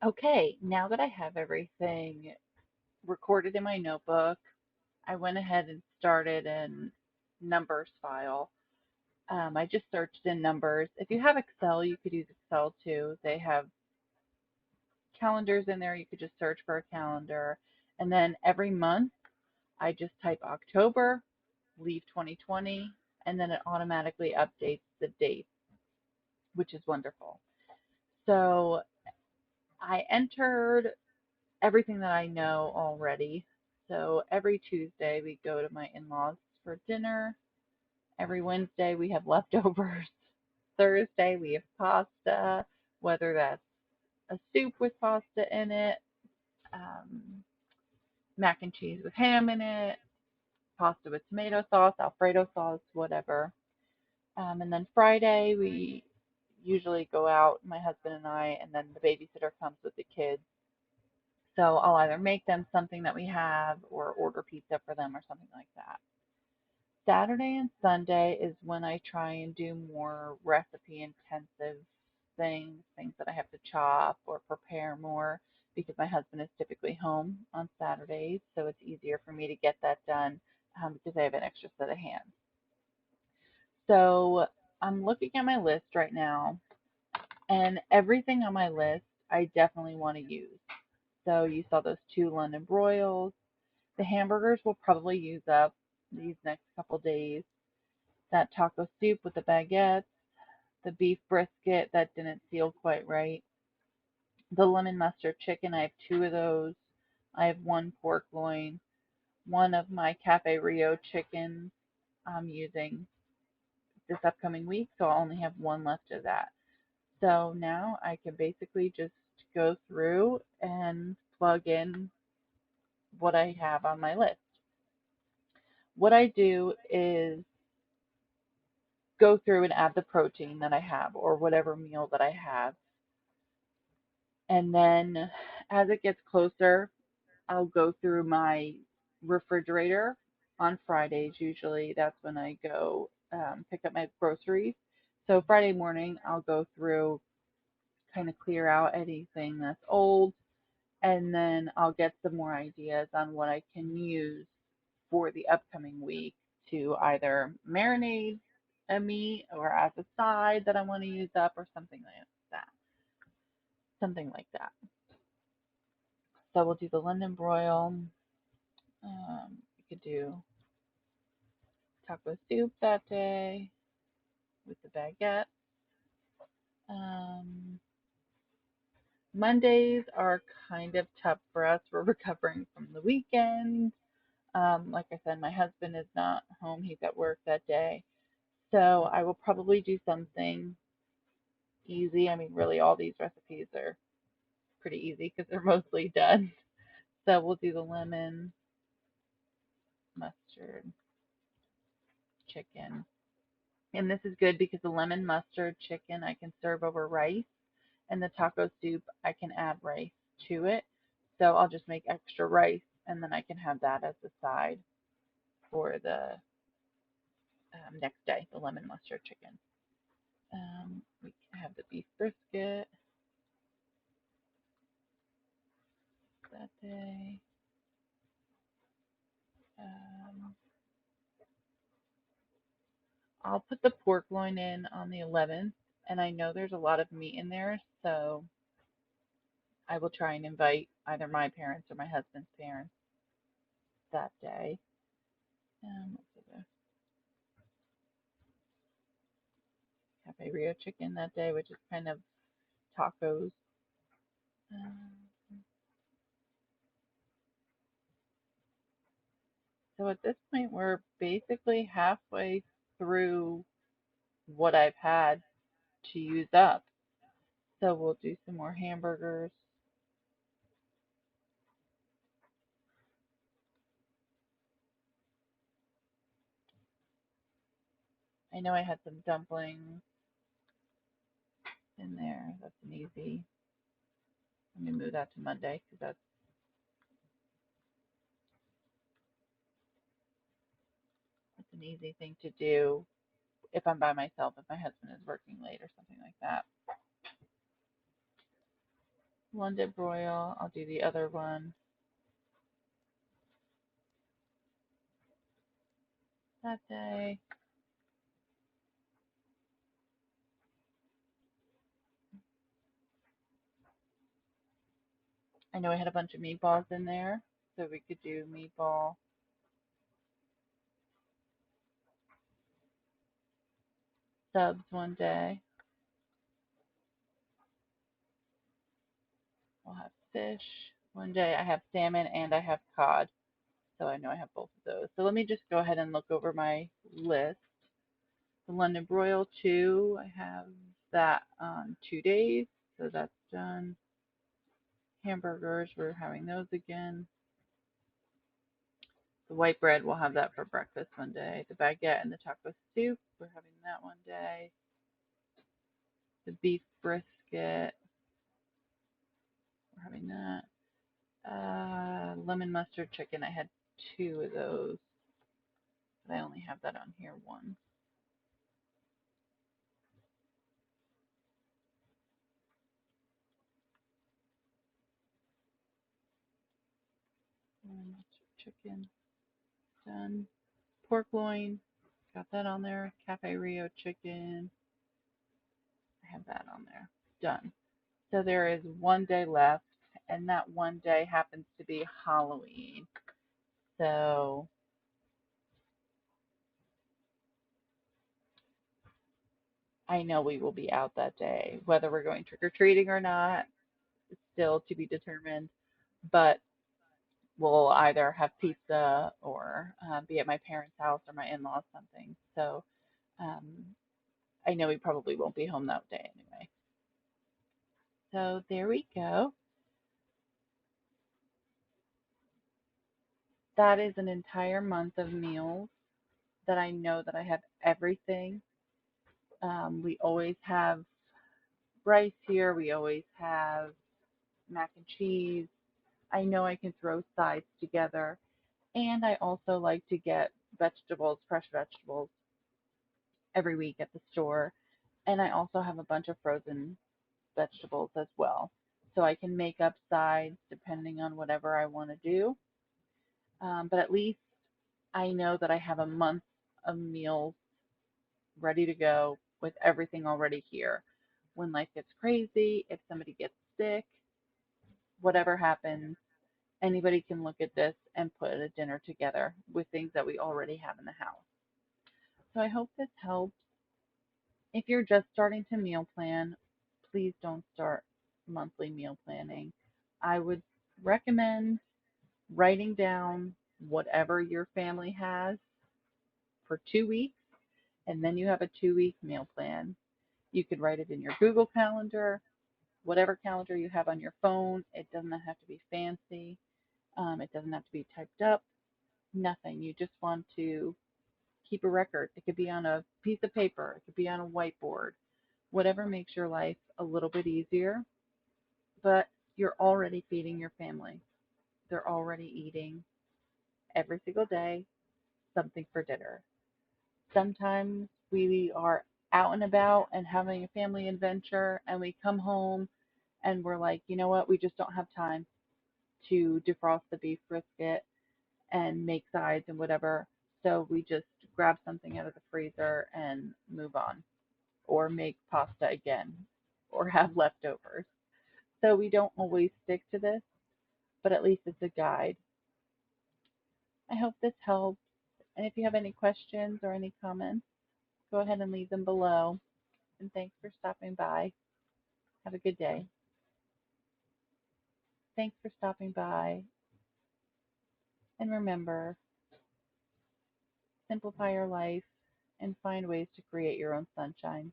Okay, now that I have everything recorded in my notebook, I went ahead and started in numbers file. I just searched in numbers. If you have Excel, you could use Excel too. They have calendars in there. You could just search for a calendar. And then every month, I just type October, leave 2020, and then it automatically updates the date, which is wonderful. So I entered everything that I know already. So every Tuesday we go to my in-laws for dinner. Every Wednesday we have leftovers. Thursday we have pasta, whether that's a soup with pasta in it, um, mac and cheese with ham in it, pasta with tomato sauce, Alfredo sauce, whatever. And then Friday we usually go out, my husband and I, and then the babysitter comes with the kids. So I'll either make them something that we have or order pizza for them or something like that. Saturday and Sunday is when I try and do more recipe intensive things that I have to chop or prepare more because my husband is typically home on Saturdays. So it's easier for me to get that done because I have an extra set of hands. So I'm looking at my list right now, and everything on my list I definitely want to use. So you saw those two London broils. The hamburgers will probably use up these next couple days. That taco soup with the baguettes, the beef brisket that didn't seal quite right, the lemon mustard chicken. I have two of those. I have one pork loin, one of my Cafe Rio chickens I'm using this upcoming week, so I'll only have one left of that. So now I can basically just go through and plug in what I have on my list. What I do is go through and add the protein that I have or whatever meal that I have. And then as it gets closer, I'll go through my refrigerator on Fridays. Usually that's when I go pick up my groceries. So Friday morning, I'll go through, kind of clear out anything that's old, and then I'll get some more ideas on what I can use for the upcoming week to either marinate a meat or as a side that I want to use up or something like that. Something like that. So we'll do the London broil. We could do taco soup that day with the baguette. Um, Mondays are kind of tough for us. We're recovering from the weekend. Like I said, my husband is not home. He's at work that day. So I will probably do something easy. I mean, really, all these recipes are pretty easy because they're mostly done. So we'll do the lemon, mustard, chicken. And this is good because the lemon mustard chicken I can serve over rice, and the taco soup I can add rice to it. So I'll just make extra rice, and then I can have that as a side for the next day, the lemon mustard chicken. We can have the beef brisket that day. Um, I'll put the pork loin in on the 11th, and I know there's a lot of meat in there, so I will try and invite either my parents or my husband's parents that day. What's the Cafe Rio chicken that day, which is kind of tacos. Um, so at this point, we're basically halfway through what I've had to use up. So we'll do some more hamburgers. I know I had some dumplings in there. That's an easy. Let me move that to Monday because that's an easy thing to do if I'm by myself, if my husband is working late or something like that. London broil. I'll do the other one that day. I know I had a bunch of meatballs in there, so we could do meatball subs one day. We'll have fish. One day I have salmon and I have cod, so I know I have both of those. So let me just go ahead and look over my list. The London broil too, I have that on 2 days, so that's done. Hamburgers, we're having those again. The white bread, we'll have that for breakfast one day. The baguette and the taco soup, we're having that one day. The beef brisket, we're having that. Lemon mustard chicken, I had two of those, but I only have that on here once. Lemon mustard chicken, done. Pork loin, got that on there. Cafe Rio chicken, I have that on there. Done. So there is one day left, and that one day happens to be Halloween. So I know we will be out that day. Whether we're going trick or treating or not is still to be determined, but we'll either have pizza or be at my parents' house or my in laws, something. So um, I know we probably won't be home that day anyway. So there we go. That is an entire month of meals that I know that I have everything. We always have rice here. We always have mac and cheese. I know I can throw sides together. And I also like to get vegetables, fresh vegetables, every week at the store. And I also have a bunch of frozen vegetables as well. So I can make up sides depending on whatever I want to do. But at least I know that I have a month of meals ready to go with everything already here. When life gets crazy, if somebody gets sick, whatever happens, anybody can look at this and put a dinner together with things that we already have in the house. So I hope this helps. If you're just starting to meal plan, please don't start monthly meal planning. I would recommend writing down whatever your family has for 2 weeks, and then you have a 2 week meal plan. You could write it in your Google Calendar, whatever calendar you have on your phone. It doesn't have to be fancy, it doesn't have to be typed up, nothing. You just want to keep a record. It could be on a piece of paper, it could be on a whiteboard, whatever makes your life a little bit easier. But you're already feeding your family. They're already eating every single day something for dinner. Sometimes we are out and about and having a family adventure, and we come home and we're like, you know what, we just don't have time to defrost the beef brisket and make sides and whatever. So we just grab something out of the freezer and move on, or make pasta again, or have leftovers. So we don't always stick to this, but at least it's a guide. I hope this helps. And if you have any questions or any comments, go ahead and leave them below. And thanks for stopping by. Have a good day. Thanks for stopping by. And remember, simplify your life and find ways to create your own sunshine.